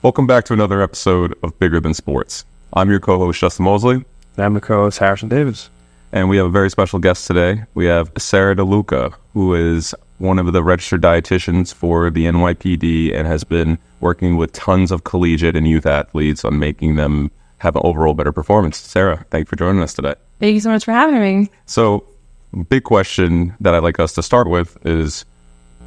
Welcome back to another episode of Bigger Than Sports. I'm your co-host, Justin Mosley. And I'm the co-host, Harrison Davis. And we have a very special guest today. We have Sarah DeLuca, who is one of the registered dietitians for the NYPD and has been working with tons of collegiate and youth athletes on making them have an overall better performance. Sarah, thank you for joining us today. Thank you so much for having me. So, big question that I'd like us to start with is,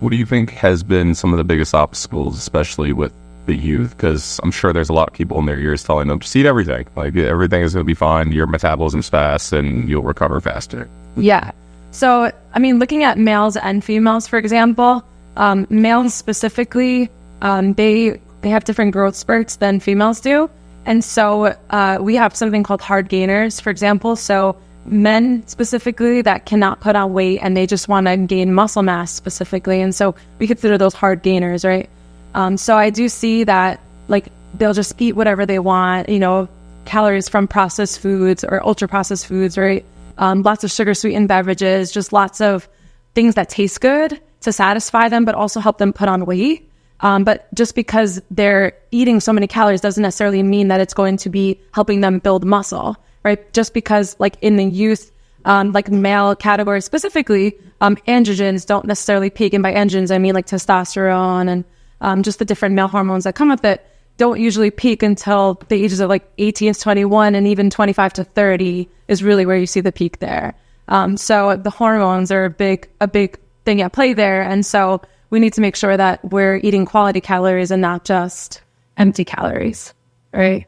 what do you think has been some of the biggest obstacles, especially with the youth? Because I'm sure there's a lot of people in their ears telling them, just eat everything. Like, everything is going to be fine. Your metabolism's fast and you'll recover faster. Yeah. So, I mean, looking at males and females, for example, males specifically, they have different growth spurts than females do. And so we have something called hard gainers, for example. So men specifically that cannot put on weight and they just want to gain muscle mass specifically. And so we consider those hard gainers, right? So I do see that, like, they'll just eat whatever they want, you know, calories from processed foods or ultra processed foods, right? Lots of sugar sweetened beverages, just lots of things that taste good to satisfy them, but also help them put on weight. But just because they're eating so many calories doesn't necessarily mean that it's going to be helping them build muscle, right? Just because, like, in the youth, like male category specifically, androgens don't necessarily peak. And by androgens, I mean like testosterone and just the different male hormones that come with it don't usually peak until the ages of like 18 to 21, and even 25 to 30 is really where you see the peak there. So the hormones are a big thing at play there. And so we need to make sure that we're eating quality calories and not just empty calories, right?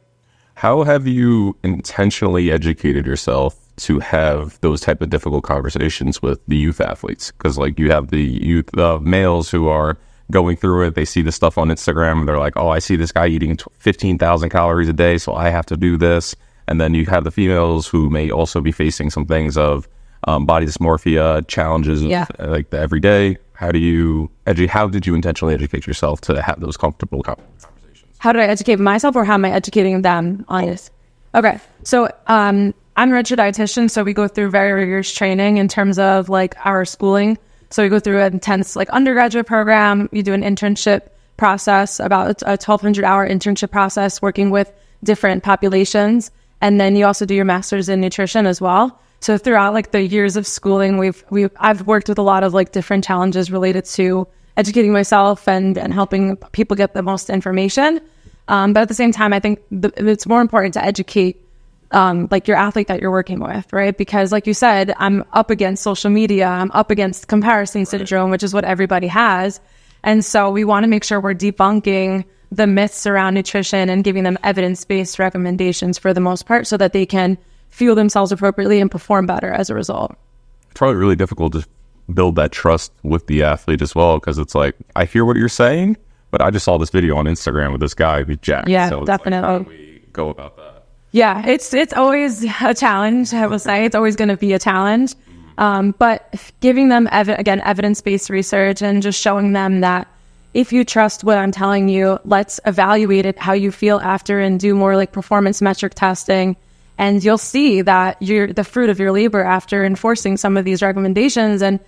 How have you intentionally educated yourself to have those type of difficult conversations with the youth athletes? Because, like, you have the youth males who are going through it. They see the stuff on Instagram and they're like, oh, I see this guy eating 15,000 calories a day, so I have to do this. And then you have the females who may also be facing some things of body dysmorphia challenges, like the everyday. How did you intentionally educate yourself to have those comfortable conversations? How did I educate myself, or how am I educating them on this? Okay. So I'm a registered dietitian, so we go through very rigorous training in terms of like our schooling. So we go through an intense like undergraduate program. You do an internship process, about a 1,200-hour internship process working with different populations. And then you also do your master's in nutrition as well. So throughout like the years of schooling, I've worked with a lot of like different challenges related to educating myself and helping people get the most information. But at the same time, I think it's more important to educate like your athlete that you're working with, right? Because like you said, I'm up against social media, I'm up against comparison syndrome, which is what everybody has. And so we want to make sure we're debunking the myths around nutrition and giving them evidence-based recommendations for the most part so that they can fuel themselves appropriately and perform better as a result. It's probably really difficult to build that trust with the athlete as well, because it's like, I hear what you're saying, but I just saw this video on Instagram with this guy who's jacked. Yeah, so definitely. Like, how do we go about that? Yeah, it's always a challenge, I will say. It's always going to be a challenge. But giving them, evidence-based research and just showing them that if you trust what I'm telling you, let's evaluate it, how you feel after, and do more like performance metric testing. And you'll see that you're the fruit of your labor after enforcing some of these recommendations. And,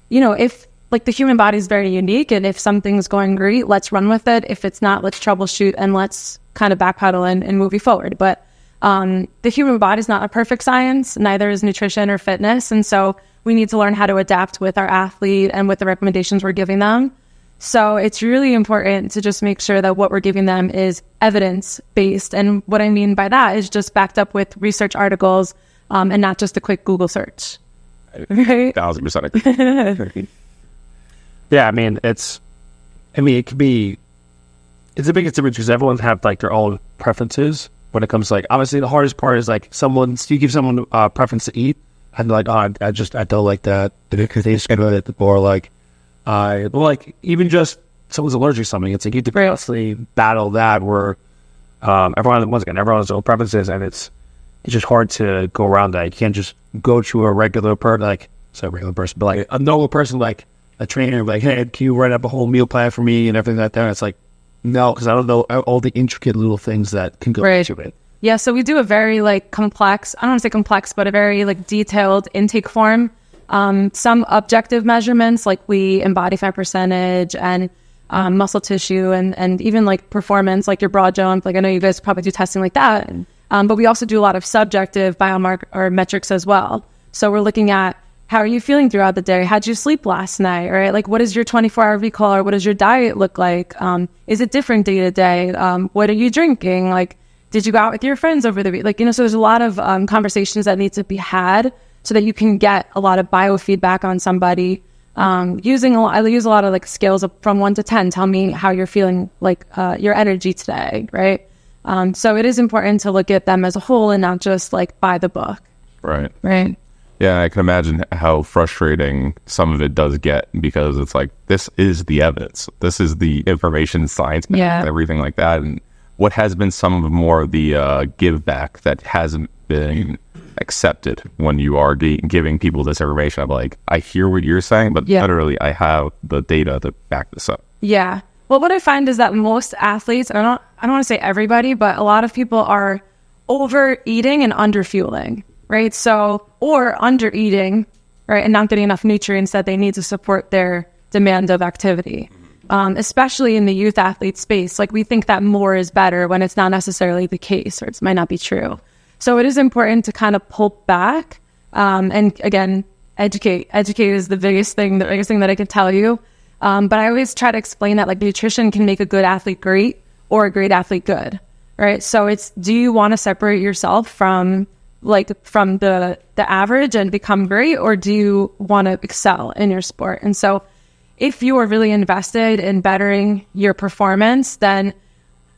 you know, if like the human body is very unique, and if something's going great, let's run with it. If it's not, let's troubleshoot and let's kind of backpedal and move you forward. But the human body is not a perfect science, neither is nutrition or fitness. And so we need to learn how to adapt with our athlete and with the recommendations we're giving them. So it's really important to just make sure that what we're giving them is evidence-based. And what I mean by that is just backed up with research articles and not just a quick Google search. Right? 1,000% agree. Yeah, it's a big difference because everyone have like their own preferences when it comes to, like, obviously the hardest part is like you give someone a preference to eat and like, oh, I don't like that because they just good at it, or like, even just someone's allergic to something. It's like you have to constantly battle that where everyone has their own preferences, and it's just hard to go around that. You can't just go to a regular person, but like a normal person, like a trainer, like, hey, can you write up a whole meal plan for me and everything like that? It's like, no, because I don't know all the intricate little things that can go into it. Yeah, so we do a very like complex, I don't want to say complex, but a very like detailed intake form. Some objective measurements, like we embody fat percentage and muscle tissue, and even like performance, like your broad jump. Like I know you guys probably do testing like that, but we also do a lot of subjective biomarker or metrics as well. So we're looking at how are you feeling throughout the day? How'd you sleep last night? Right? Like what is your 24-hour recall, or what does your diet look like? Is it different day to day? What are you drinking? Like, did you go out with your friends over the week? Like, so there's a lot of conversations that need to be had so that you can get a lot of biofeedback on somebody. I use a lot of like scales from 1 to 10. Tell me how you're feeling, like your energy today, right? So it is important to look at them as a whole and not just like by the book. Right. Right. Yeah, I can imagine how frustrating some of it does get, because it's like, this is the evidence. This is the information, science, and everything like that. And what has been some of more of the give back that hasn't been accepted when you are giving people this information? I'm like, I hear what you're saying, but literally I have the data to back this up. Yeah. Well, what I find is that most athletes, I don't want to say everybody, but a lot of people are overeating and underfueling, right? So, or undereating, right, and not getting enough nutrients that they need to support their demand of activity. Especially in the youth athlete space, like we think that more is better when it's not necessarily the case, or it might not be true. So it is important to kind of pull back, and again, educate. Educate is the biggest thing that I can tell you. But I always try to explain that like nutrition can make a good athlete great or a great athlete good, right? So it's, do you want to separate yourself from the average and become great, or do you want to excel in your sport? And so if you are really invested in bettering your performance, then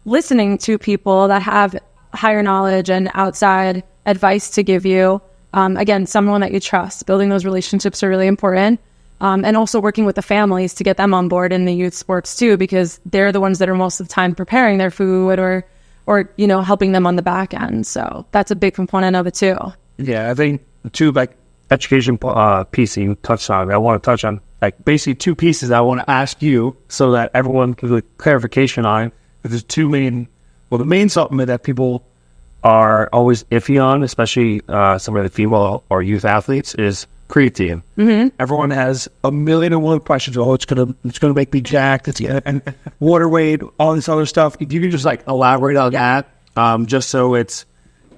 listening to people that have higher knowledge and outside advice to give you, again, someone that you trust, building those relationships are really important. And also working with the families to get them on board in the youth sports too, because they're the ones that are most of the time preparing their food or helping them on the back end. So that's a big component of it too. Yeah, I think the two like education piece you touched on, I want to touch on like basically two pieces I want to ask you so that everyone can get clarification on. There's two main, the main supplement that people are always iffy on, especially some of the female or youth athletes, is creatine. Mm-hmm. Everyone has a million and one questions. Oh, it's gonna make me jacked. It's and water weight, all this other stuff. If you could just like elaborate on that, just so it's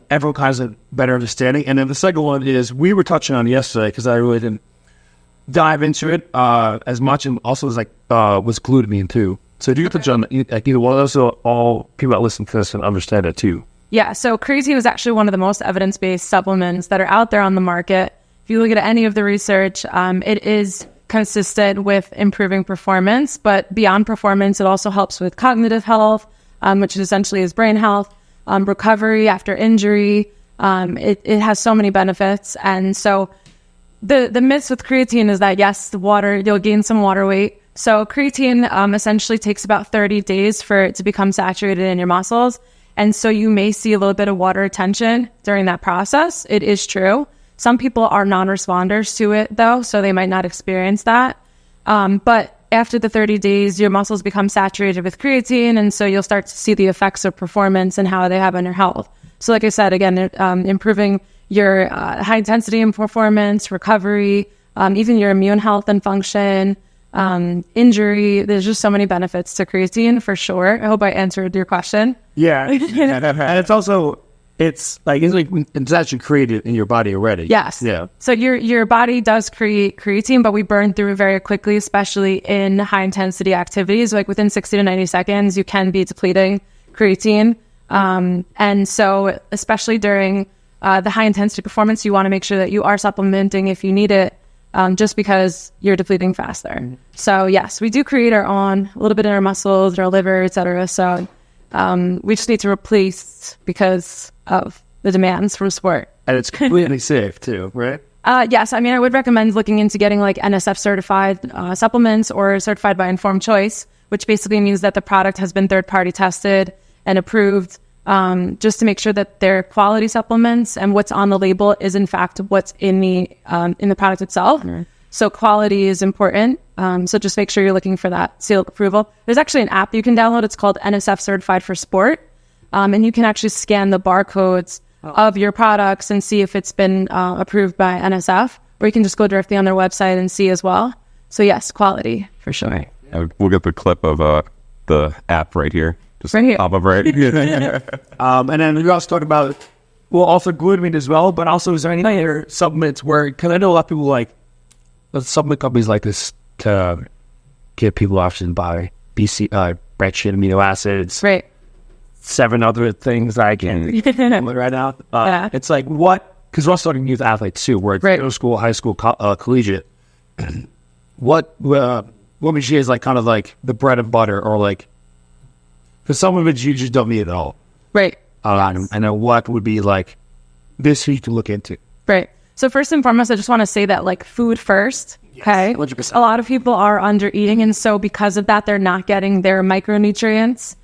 everyone has a better understanding. And then the second one is we were touching on yesterday because I really didn't dive into it as much, and also was glutamine too. So do you touch on like either one of those, so all people that listen to this can understand it too? Yeah. So creatine is actually one of the most evidence-based supplements that are out there on the market. If you look at any of the research, it is consistent with improving performance, but beyond performance, it also helps with cognitive health, which essentially is brain health, recovery after injury. It has so many benefits. And so the myths with creatine is that, yes, the water, you'll gain some water weight. So creatine essentially takes about 30 days for it to become saturated in your muscles. And so you may see a little bit of water retention during that process. It is true. Some people are non-responders to it, though, so they might not experience that. But after the 30 days, your muscles become saturated with creatine, and so you'll start to see the effects of performance and how they have on your health. So like I said, again, improving your high intensity and performance, recovery, even your immune health and function, injury. There's just so many benefits to creatine, for sure. I hope I answered your question. Yeah. And it's actually created in your body already. Yes. Yeah. So your body does create creatine, but we burn through it very quickly, especially in high intensity activities. Like within 60 to 90 seconds, you can be depleting creatine. And so especially during the high intensity performance, you want to make sure that you are supplementing if you need it, just because you're depleting faster. Mm-hmm. So yes, we do create our own, a little bit in our muscles, our liver, etc. So we just need to replace because of the demands from sport. And it's completely safe too, right? Yes. I mean, I would recommend looking into getting like NSF certified supplements or certified by Informed Choice, which basically means that the product has been third-party tested and approved, just to make sure that they're quality supplements and what's on the label is in fact what's in the product itself. Mm-hmm. So quality is important. So just make sure you're looking for that seal of approval. There's actually an app you can download. It's called NSF Certified for Sport. And you can actually scan the barcodes of your products and see if it's been approved by NSF, or you can just go directly on their website and see as well. So yes, quality for sure. We'll get the clip of the app right here. Just Right here. pop up right. And then we also talked about, well, also glutamine as well, but also is there any other supplements where, because I know a lot of people like, supplement companies like this to give people options to buy branched chain amino acids, Right. 7 other things that I can't remember right now. Yeah. It's like what, because we're also talking youth athletes too, where it's Right. middle school, high school, collegiate. What would you say is like kind of like the bread and butter, or like, because some of it you just don't need at all. Right. And then what would be like this you can look into? Right. So first and foremost, I just want to say that like food first. Okay. 100%. A lot of people are under eating. And so because of that, they're not getting their micronutrients,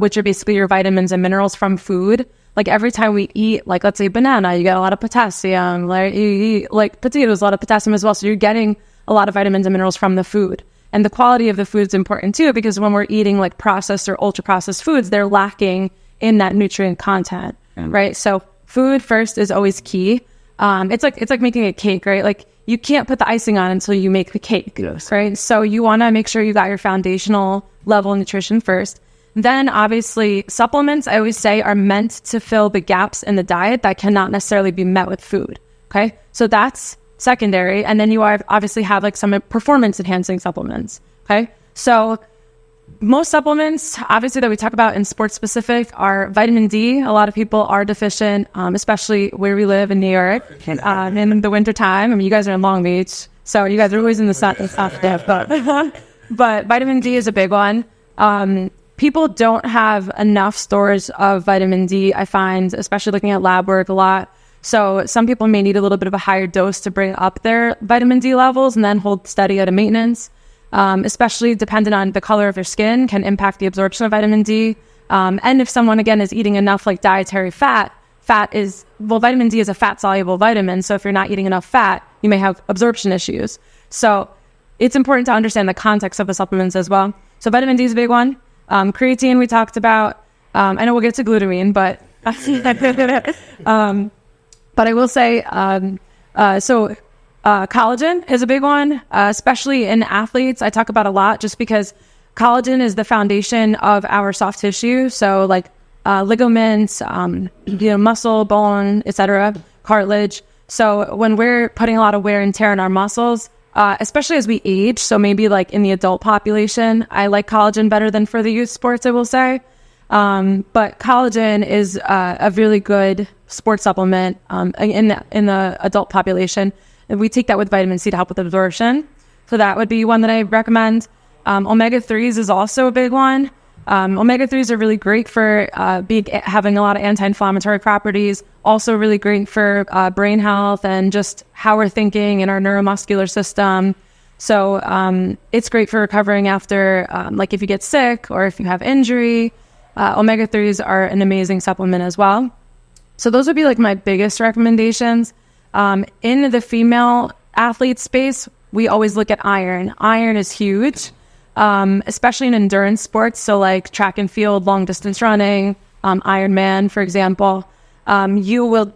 which are basically your vitamins and minerals from food. Like every time we eat, like let's say banana, you get a lot of potassium, like you eat like potatoes, a lot of potassium as well. So you're getting a lot of vitamins and minerals from the food. And the quality of the food is important too, because when we're eating like processed or ultra processed foods, they're lacking in that nutrient content, right? So food first is always key. It's like making a cake, right? Like you can't put the icing on until you make the cake, Yes. right? So you want to make sure you got your foundational level nutrition first. Then obviously supplements, I always say, are meant to fill the gaps in the diet that cannot necessarily be met with food. Okay. So that's secondary. And then you obviously have like some performance enhancing supplements. Okay. So most supplements, obviously, that we talk about in sports specific are vitamin D. A lot of people are deficient, especially where we live in New York in the wintertime. I mean, you guys are in Long Beach, so you guys are always in the sun and stuff there. But vitamin D is a big one. People don't have enough stores of vitamin D, I find, especially looking at lab work a lot. So some people may need a little bit of a higher dose to bring up their vitamin D levels and then hold steady at a maintenance. Especially dependent on the color of their skin, can impact the absorption of vitamin D. And if someone, again, is eating enough like dietary vitamin D is a fat-soluble vitamin. So if you're not eating enough fat, you may have absorption issues. So it's important to understand the context of the supplements as well. So vitamin D is a big one. Creatine we talked about. I know we'll get to glutamine, but but I will say, collagen is a big one, especially in athletes. I talk about a lot just because collagen is the foundation of our soft tissue. So like ligaments, muscle, bone, etc., cartilage. So when we're putting a lot of wear and tear on our muscles, especially as we age, so maybe like in the adult population, I like collagen better than for the youth sports, I will say. But collagen is a really good sports supplement in the adult population. And we take that with vitamin C to help with absorption. So that would be one that I recommend. Omega-3s is also a big one. Omega-3s are really great for having a lot of anti-inflammatory properties. Also really great for brain health and just how we're thinking in our neuromuscular system. So it's great for recovering after, like if you get sick or if you have injury. Omega-3s are an amazing supplement as well. So those would be like my biggest recommendations. In the female athlete space, we always look at iron. Iron is huge, especially in endurance sports. So like track and field, long distance running, Ironman, for example. You will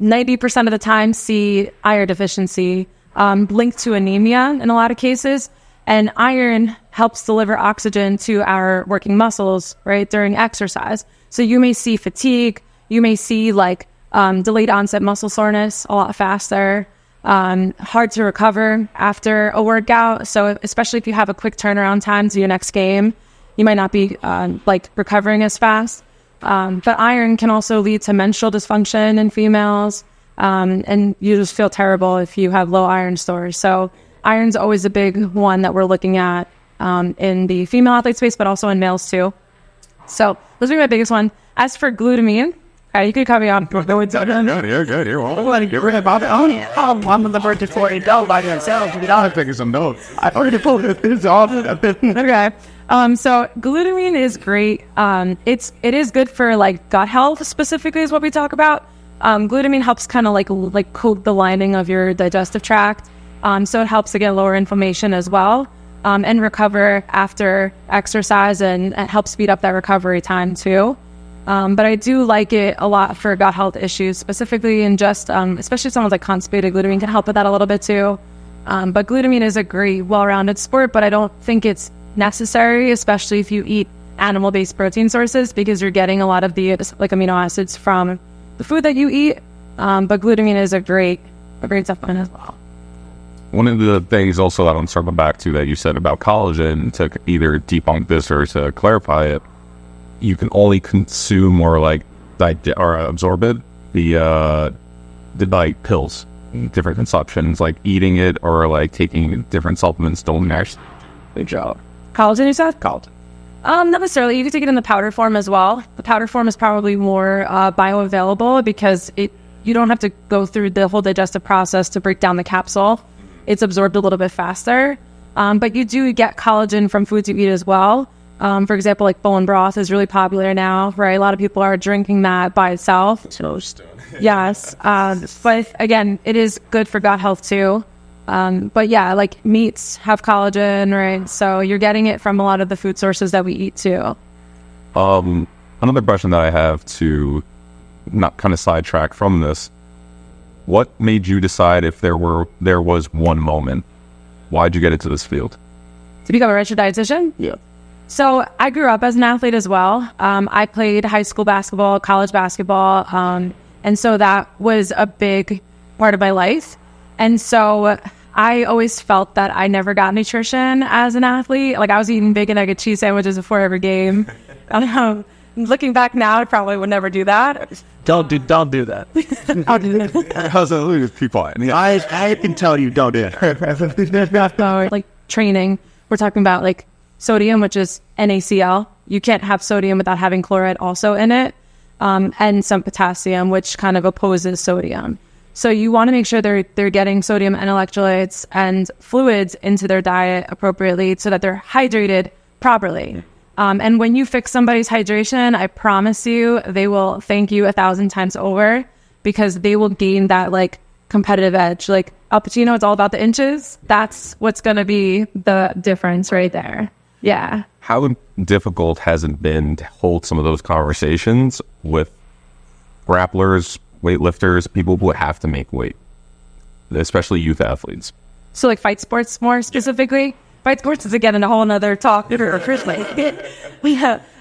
90% of the time see iron deficiency linked to anemia in a lot of cases. And iron helps deliver oxygen to our working muscles, right, during exercise. So you may see fatigue. You may see like delayed onset muscle soreness a lot faster, hard to recover after a workout. So especially if you have a quick turnaround time to your next game, you might not be like recovering as fast. But iron can also lead to menstrual dysfunction in females, and you just feel terrible if you have low iron stores. So iron's always a big one that we're looking at in the female athlete space, but also in males too. So those are my biggest one. As for glutamine, you could cut me off. Good. You're welcome. I'm on the verge of 40. Don't by yourself. I'm taking some notes. I already pulled it. It's off. Okay. So glutamine is great. It is good for like gut health specifically is what we talk about. Glutamine helps kind of like coat the lining of your digestive tract. So it helps again lower inflammation as well, and recover after exercise and help speed up that recovery time too. But I do like it a lot for gut health issues, specifically in just, especially if someone's like constipated, glutamine can help with that a little bit too. But glutamine is a great, well-rounded sport, but I don't think it's necessary, especially if you eat animal-based protein sources, because you're getting a lot of the like amino acids from the food that you eat. But glutamine is a great supplement as well. One of the things also that I'm circling back to that you said about collagen, to either debunk this or to clarify it, you can only consume or like absorb it the like pills, different consumptions, like eating it or like taking different supplements don't actually do a job. Collagen, you said? Collagen. Not necessarily. You can take it in the powder form as well. The powder form is probably more bioavailable because you don't have to go through the whole digestive process to break down the capsule. It's absorbed a little bit faster. But you do get collagen from foods you eat as well. For example, like bone broth is really popular now, right? A lot of people are drinking that by itself. Yes. But again, it is good for gut health too. But yeah, like meats have collagen, right? So you're getting it from a lot of the food sources that we eat too. Another question that I have, to not kind of sidetrack from this, what made you decide, if there was one moment, why'd you get into this field? To become a registered dietitian? Yeah. So I grew up as an athlete as well. I played high school basketball, college basketball. And so that was a big part of my life. And so I always felt that I never got nutrition as an athlete. Like I was eating bacon, egg, and cheese sandwiches before every game. Looking back now, I probably would never do that. Don't do that. I'll do that. How's that with people? I can tell you don't do it. Like training, we're talking about like sodium, which is NaCl. You can't have sodium without having chloride also in it. And some potassium, which kind of opposes sodium. So you want to make sure they're getting sodium and electrolytes and fluids into their diet appropriately so that they're hydrated properly. And when you fix somebody's hydration, I promise you, they will thank you 1,000 times over, because they will gain that like competitive edge. Like Al Pacino, it's all about the inches. That's what's going to be the difference right there. Yeah. How difficult has it been to hold some of those conversations with grapplers, weightlifters, people who have to make weight, especially youth athletes? So like fight sports more specifically? Fight sports is again a whole nother talk.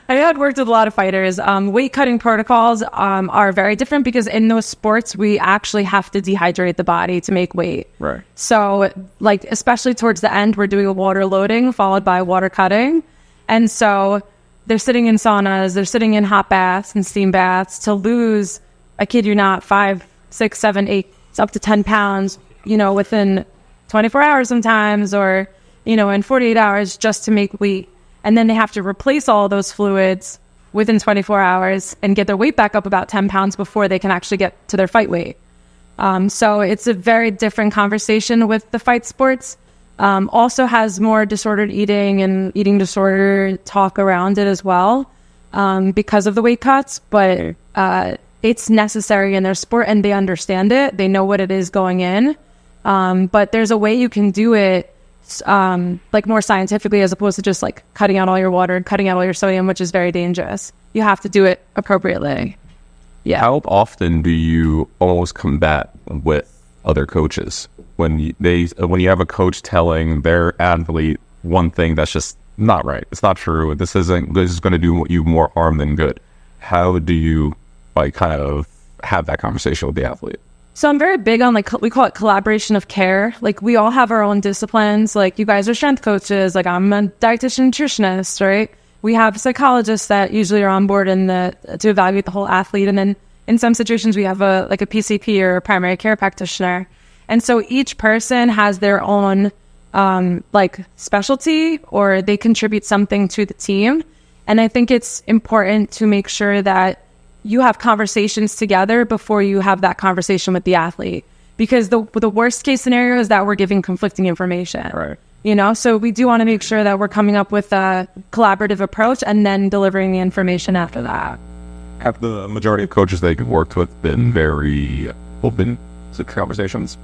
I had worked with a lot of fighters. Weight cutting protocols are very different, because in those sports, we actually have to dehydrate the body to make weight. Right. So like, especially towards the end, we're doing a water loading followed by water cutting. And so they're sitting in saunas, they're sitting in hot baths and steam baths to lose, I kid you not, 5, 6, 7, 8, it's up to 10 pounds, within 24 hours sometimes, or, in 48 hours just to make weight. And then they have to replace all those fluids within 24 hours and get their weight back up about 10 pounds before they can actually get to their fight weight. So it's a very different conversation with the fight sports. Also has more disordered eating and eating disorder talk around it as well, because of the weight cuts. But it's necessary in their sport, and they understand it. They know what it is going in. But there's a way you can do it like more scientifically, as opposed to just like cutting out all your water and cutting out all your sodium, which is very dangerous. You have to do it appropriately. Yeah. How often do you almost combat with other coaches when you have a coach telling their athlete one thing that's just not right? It's not true. This is going to do you more harm than good. How do you like kind of have that conversation with the athlete? So I'm very big on like, we call it collaboration of care. Like we all have our own disciplines. Like you guys are strength coaches. Like I'm a dietitian nutritionist, right? We have psychologists that usually are on board to evaluate the whole athlete. And then in some situations we have a PCP or a primary care practitioner. And so each person has their own like specialty, or they contribute something to the team. And I think it's important to make sure that you have conversations together before you have that conversation with the athlete, because the worst case scenario is that we're giving conflicting information. Right. So we do want to make sure that we're coming up with a collaborative approach and then delivering the information after that. Have the majority of coaches that you've worked with been very open to conversations?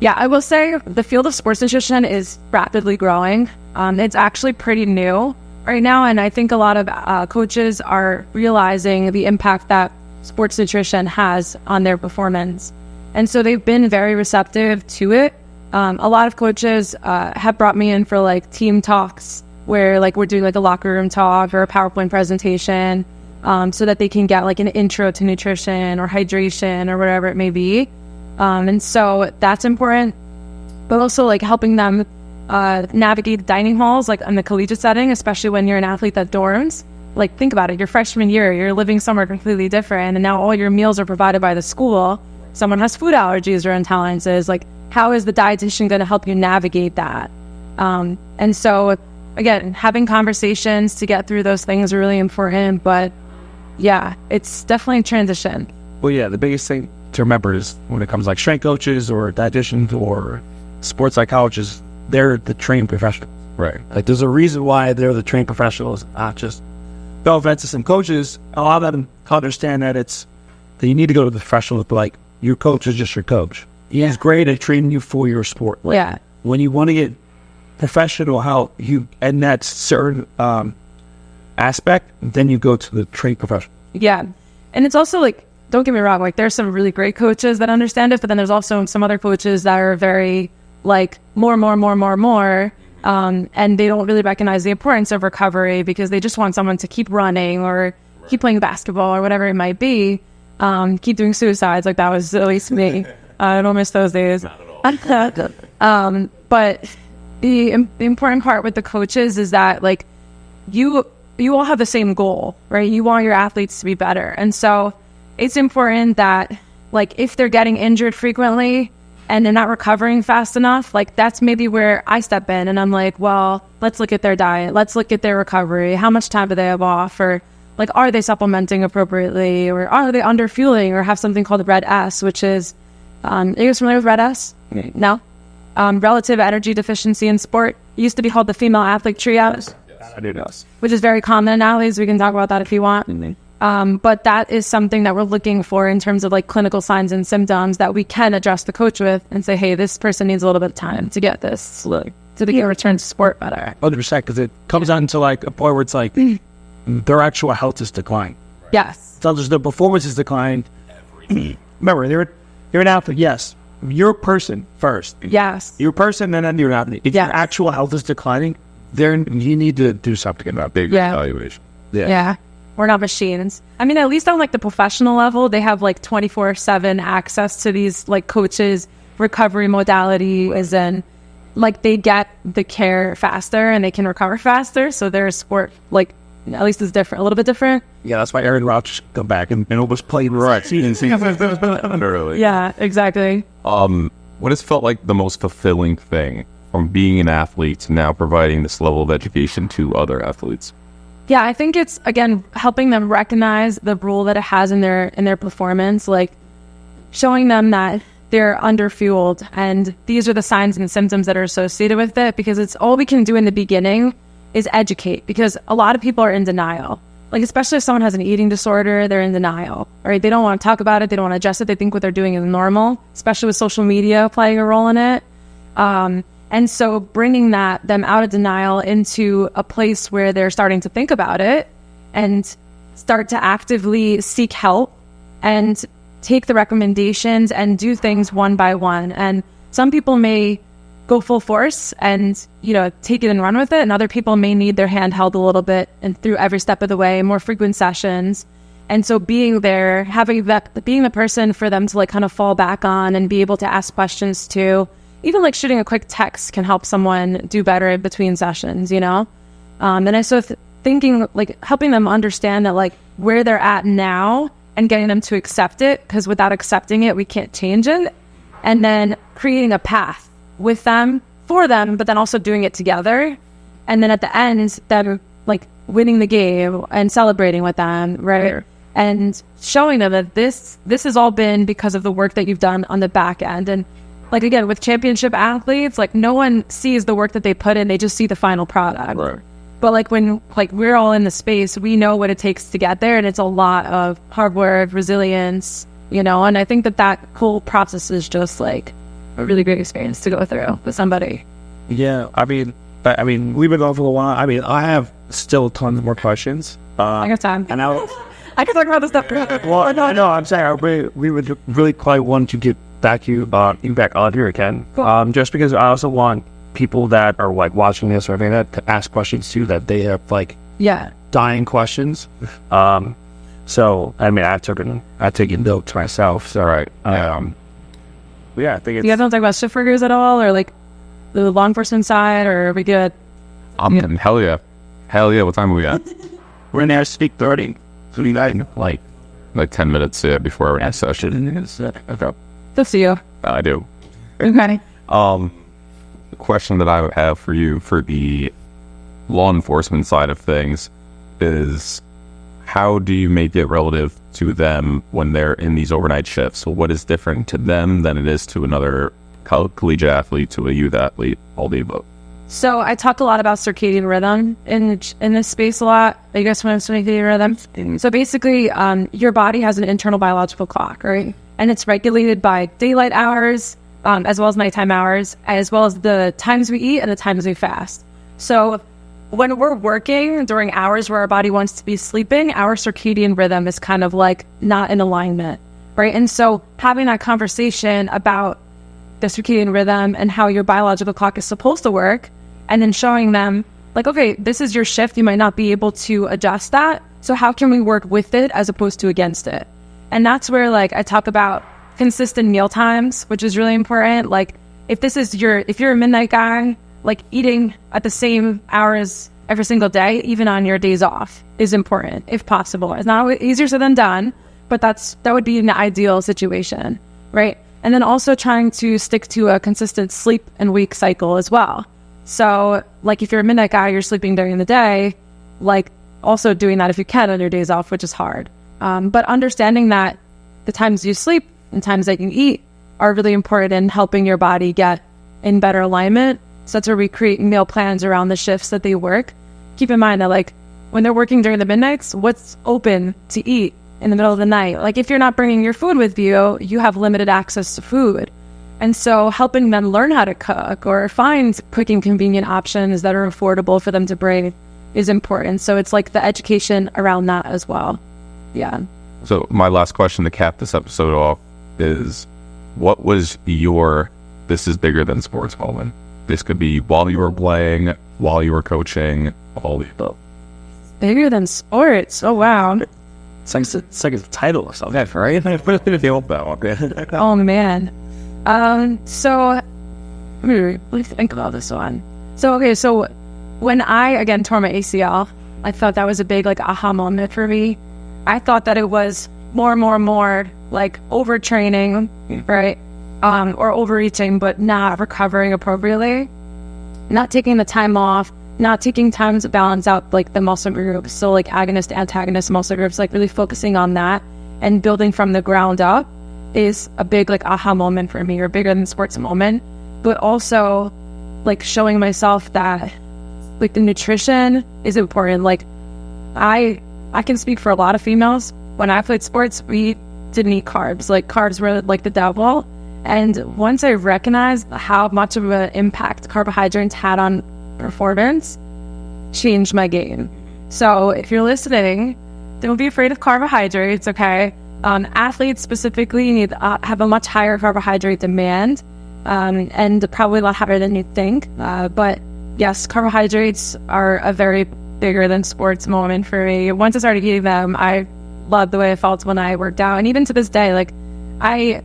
Yeah, I will say the field of sports nutrition is rapidly growing. It's actually pretty new right now, and I think a lot of coaches are realizing the impact that sports nutrition has on their performance. And so they've been very receptive to it. A lot of coaches have brought me in for like team talks where like we're doing like a locker room talk or a PowerPoint presentation, so that they can get like an intro to nutrition or hydration or whatever it may be. And so that's important, but also like helping them navigate the dining halls, like in the collegiate setting, especially when you're an athlete that dorms. Like, think about it. Your freshman year, you're living somewhere completely different, and now all your meals are provided by the school. Someone has food allergies or intolerances. Like, how is the dietitian going to help you navigate that? And so, again, having conversations to get through those things are really important. But yeah, it's definitely a transition. Well, yeah, the biggest thing to remember is when it comes like strength coaches or dietitians or sports psychologists, they're the trained professionals. Right. Like, there's a reason why they're the trained professionals, not just no offense to some coaches. A lot of them understand that that you need to go to the professionals, but like, your coach is just your coach. He's great at training you for your sport. Like, Yeah. when you want to get professional help, and that certain aspect, then you go to the trained professional. Yeah. And it's also like, don't get me wrong, like there's some really great coaches that understand it, but then there's also some other coaches that are very like more. And they don't really recognize the importance of recovery because they just want someone to keep running or keep playing basketball or whatever it might be. Keep doing suicides. Like that was at least me. I don't miss those days. Not at all. But the important part with the coaches is that like you all have the same goal, right? You want your athletes to be better. And so it's important that like if they're getting injured frequently and they're not recovering fast enough, like that's maybe where I step in and I'm like, well, let's look at their diet. Let's look at their recovery. How much time do they have off? Or like, are they supplementing appropriately? Or are they under fueling or have something called Red S, which is, are you guys familiar with Red S? No? Relative energy deficiency in sport. It used to be called the female athlete triage, I do know. which is very common in athletes. We can talk about that if you want. But that is something that we're looking for in terms of like clinical signs and symptoms that we can address the coach with and say, hey, this person needs a little bit of time to get this, so they can return to sport better. 100%, because it comes down to like a point where it's like their actual health is declined. Yes. It's not just their performance is declined. Remember, you're an athlete. Yes, you're a person first. Yes. You're a person, and then you're an athlete. If Yes. your actual health is declining, then you need to do something about it. Big Yeah. evaluation. Yeah. We're not machines. I mean, at least on like the professional level, they have like 24/7 access to these like coaches, recovery modalities, and like they get the care faster and they can recover faster. So their sport, like at least is different, a little bit different. Yeah, that's why Aaron Rodgers come back and almost played Literally. Yeah, exactly. What has felt like the most fulfilling thing from being an athlete to now providing this level of education to other athletes? Yeah, I think it's, again, helping them recognize the role that it has in their performance, like showing them that they're underfueled and these are the signs and symptoms that are associated with it, because it's all we can do in the beginning is educate, because a lot of people are in denial. Like, especially if someone has an eating disorder, they're in denial, right? They don't want to talk about it. They don't want to address it. They think what they're doing is normal, especially with social media playing a role in it. And so bringing them out of denial into a place where they're starting to think about it and start to actively seek help and take the recommendations and do things one by one. And some people may go full force and, take it and run with it. And other people may need their hand held a little bit and through every step of the way, more frequent sessions. And so being there, being the person for them to like kind of fall back on and be able to ask questions to. Even like shooting a quick text can help someone do better in between sessions, And I thinking like helping them understand that like where they're at now and getting them to accept it, because without accepting it, we can't change it. And then creating a path with them, for them, but then also doing it together. And then at the end, them like winning the game and celebrating with them, right? Sure. And showing them that this has all been because of the work that you've done on the back end. And like, again, with championship athletes, like no one sees the work that they put in, they just see the final product. Right. But like when like we're all in the space, we know what it takes to get there, and it's a lot of hard work, resilience, and I think that whole process is just like a really great experience to go through with somebody. Yeah, I mean, we've been going for a while. I mean, I have still tons more questions. I got time. And I can talk about this stuff. Well, no, I'm saying we would really quite want to get back you back on here again. Cool. Just because I also want people that are like watching this or anything that to ask questions too, that they have like dying questions. So I mean, I taken notes myself. So, All right. yeah, I think it's. You guys don't talk about shift workers at all, or like the law enforcement side, or are we good? Hell yeah. What time are we at? We're in there 6:30. So we got like 10 minutes before our next session. Okay. That's you. I do. Okay. The question that I would have for you for the law enforcement side of things is, how do you make it relative to them when they're in these overnight shifts? So what is different to them than it is to another collegiate athlete, to a youth athlete, all the above? So I talk a lot about circadian rhythm in this space a lot. You guys want to circadian rhythm? So basically, your body has an internal biological clock, right? And it's regulated by daylight hours, as well as nighttime hours, as well as the times we eat and the times we fast. So when we're working during hours where our body wants to be sleeping, our circadian rhythm is kind of like not in alignment, right? And so having that conversation about the circadian rhythm and how your biological clock is supposed to work, and then showing them like, okay, this is your shift. You might not be able to adjust that. So how can we work with it as opposed to against it? And that's where like I talk about consistent meal times, which is really important. Like if you're a midnight guy, like eating at the same hours every single day, even on your days off, is important if possible. It's not always easier said than done, but that would be an ideal situation, right? And then also trying to stick to a consistent sleep and wake cycle as well. So like if you're a midnight guy, you're sleeping during the day, like also doing that if you can on your days off, which is hard. But understanding that the times you sleep and times that you eat are really important in helping your body get in better alignment. So that's where we create meal plans around the shifts that they work. Keep in mind that like when they're working during the midnights, what's open to eat in the middle of the night? Like if you're not bringing your food with you, you have limited access to food. And so helping them learn how to cook or find quick and convenient options that are affordable for them to bring is important. So it's like the education around that as well. Yeah. So my last question to cap this episode off is, what was your "this is bigger than sports" moment? This could be while you were playing, while you were coaching, all the above. Bigger than sports. Oh, wow. It's like a title or something, right? Oh, man. So let me think about this one. So when I, again, tore my ACL, I thought that was a big, like, aha moment for me. I thought that it was more, like, overtraining, right? Or overeating, but not recovering appropriately, not taking the time off, not taking time to balance out like the muscle groups. So like agonist, antagonist muscle groups, like really focusing on that and building from the ground up is a big like aha moment for me, or bigger than sports moment. But also like showing myself that like the nutrition is important. Like I can speak for a lot of females. When I played sports, we didn't eat carbs. Like carbs were like the devil. And once I recognized how much of an impact carbohydrates had on performance, changed my game. So if you're listening, don't be afraid of carbohydrates, okay? Athletes specifically need have a much higher carbohydrate demand, and probably a lot higher than you think. But yes, carbohydrates are a very bigger than sports moment for me. Once I started eating them, I loved the way I felt when I worked out. And even to this day, like I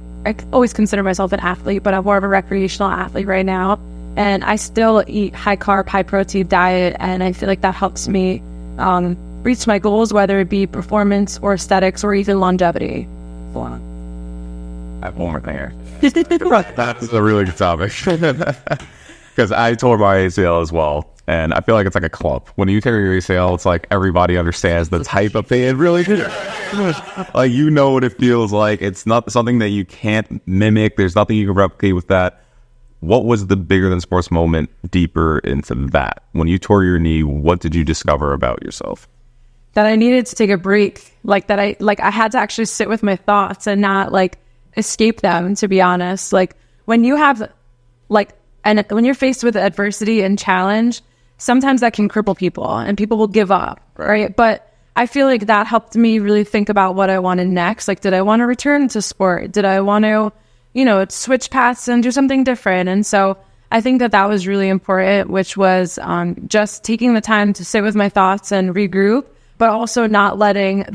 always consider myself an athlete, but I'm more of a recreational athlete right now. And I still eat high carb, high protein diet. And I feel like that helps me reach my goals, whether it be performance or aesthetics or even longevity. I have one more thing here. That's a really good topic. Because I tore my ACL as well. And I feel like it's like a club. When you tear your ACL, it's like everybody understands the type of thing. It really like, you know what it feels like. It's not something that you can't mimic. There's nothing you can replicate with that. What was the bigger than sports moment deeper into that? When you tore your knee, what did you discover about yourself? That I needed to take a break. Like that I had to actually sit with my thoughts and not like escape them, to be honest. Like when you have like, and when you're faced with adversity and challenge, sometimes that can cripple people and people will give up, right? But I feel like that helped me really think about what I wanted next. Like, did I want to return to sport? Did I want to switch paths and do something different. And so I think that was really important, which was just taking the time to sit with my thoughts and regroup, but also not letting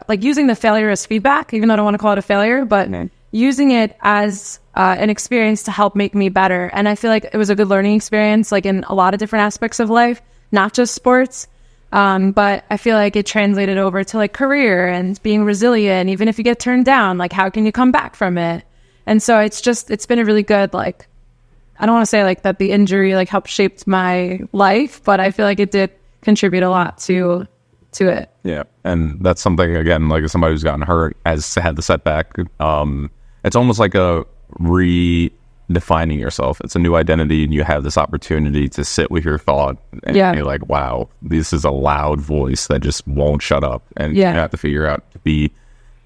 using the failure as feedback, even though I don't want to call it a failure, but using it as an experience to help make me better. And I feel like it was a good learning experience, like in a lot of different aspects of life, not just sports. But I feel like it translated over to like career and being resilient. Even if you get turned down, like how can you come back from it? And so it's been a really good, like, I don't want to say like that the injury like helped shaped my life, but I feel like it did contribute a lot to it. Yeah. And that's something, again, like somebody who's gotten hurt has had the setback. It's almost like a redefining yourself. It's a new identity, and you have this opportunity to sit with your thought and you're like, wow, this is a loud voice that just won't shut up. And you have to figure out to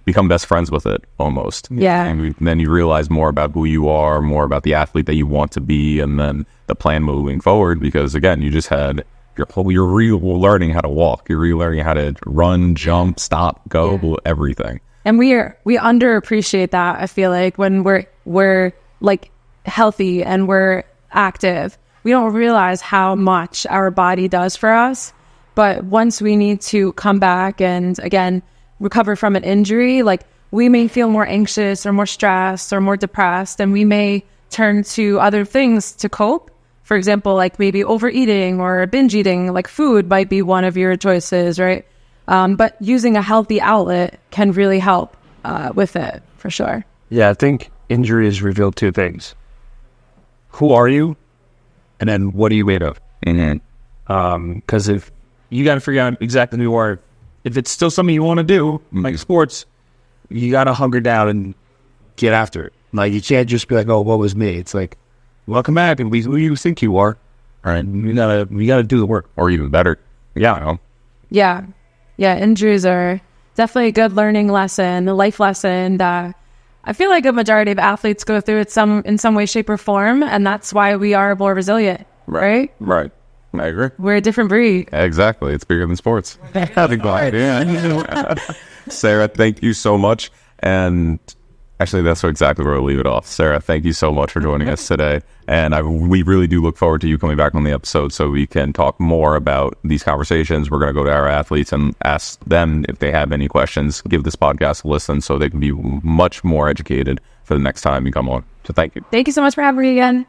become best friends with it almost. Yeah. And then you realize more about who you are, more about the athlete that you want to be, and then the plan moving forward, because again, you just had you're relearning how to walk, you're relearning how to run, jump, stop, go, everything. And we underappreciate that. I feel like when we're like healthy and we're active, we don't realize how much our body does for us. But once we need to come back and again recover from an injury, like we may feel more anxious or more stressed or more depressed, and we may turn to other things to cope. For example, like maybe overeating or binge eating, like food might be one of your choices, right? But using a healthy outlet can really help with it, for sure. Yeah, I think injuries reveal two things. Who are you? And then what are you made of? Because if you got to figure out exactly who you are, if it's still something you want to do, like sports, you got to hunker down and get after it. Like, you can't just be like, oh, what was me? It's like, welcome back and be who you think you are. All right. You gotta do the work. Or even better. Yeah. Yeah. Injuries are definitely a good learning lesson, a life lesson that I feel like a majority of athletes go through it in some way, shape, or form. And that's why we are more resilient. Right? Right. I agree. We're a different breed. Exactly. It's bigger than sports. Sarah, thank you so much. And actually, that's exactly where we'll leave it off. Sarah, thank you so much for joining us today. And we really do look forward to you coming back on the episode so we can talk more about these conversations. We're going to go to our athletes and ask them if they have any questions. Give this podcast a listen so they can be much more educated for the next time you come on. So thank you. Thank you so much for having me again.